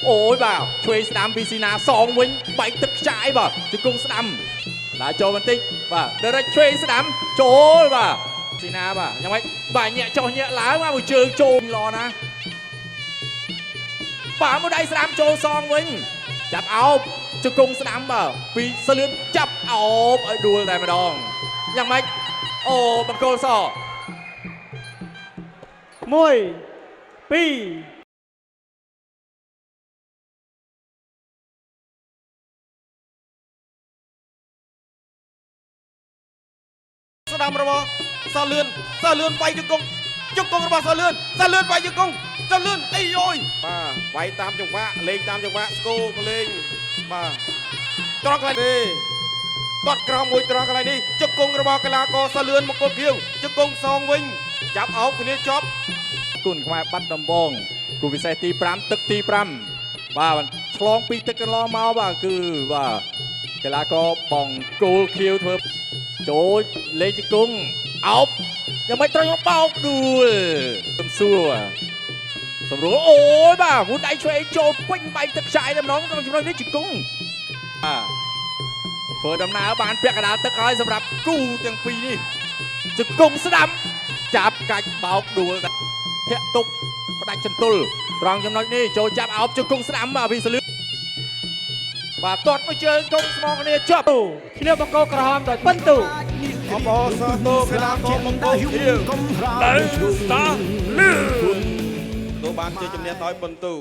ôi bảo thuê sắm piscina song win bạch thực trái bảo chứ cung sắm là cho mình tích và đưa ra thuê sắm trời bảo piscina bảo nhưng mà bà nhẹ cho nhẹ lá mà buổi trường trộn lo na bà một đây sắm cho song win chặt áo chứ cung sắm bảo vì sơ lươn chặt áo ở đùa này mà đòn nhưng mà ô bằng cô sò 1 2 ស្ដាំរបស់សាលឿនវាយជង្គង់របស់សាលឿនវាយជង្គង់សាលឿនអីយោយបាទវាយតាមចង្វាក់លេងតាមចង្វាក់ស្គូលេងបាទត្រង់កន្លែងនេះគាត់ក្រោមមួយត្រង់កន្លែងនេះជង្គង់របស់កីឡាករសាលឿនមកគល់ខៀវជង្គង់សងវិញចាប់អោបគ្នាជាប់ គុណខ្មែរបាត់ដំបងគូពិសេសទី5ទឹកទី5បាទឆ្លងពីទឹកកន្លងមកបាទគឺបាទកីឡាករបងគោលខៀវធ្វើចូលលេងជង្គង់អោបយ៉ាងមិនត្រូវមកបោកដួលសំសួរសម្រួលអូយបាទហ៊ុនដៃឆ្វេងចូលពេញបែកទឹកខ្ចាយតែម្ដងក្នុងចំណុចនេះជង្គង់បាទធ្វើដំណើរបានពាក់កណ្ដាលទឹកហើយសម្រាប់គូទាំងពីរនេះជង្គង់ស្ដាំចាប់កាច់បោកដួលធាក់ទប់ផ្ដាច់ចន្ទុលត្រង់ចំណុចនេះចូលចាប់អោបជង្គង់ស្ដាំបាទវិសលឿនបាទទាត់មួយជើងកុំស្មងគ្នាជាប់គ្នាបង្គោលក្រហមដោយពិនទូ អបអរសាទរកីឡាករបង្គោលខៀវ Let's start ទៅបានជាជំនះដោយពិន្ទុ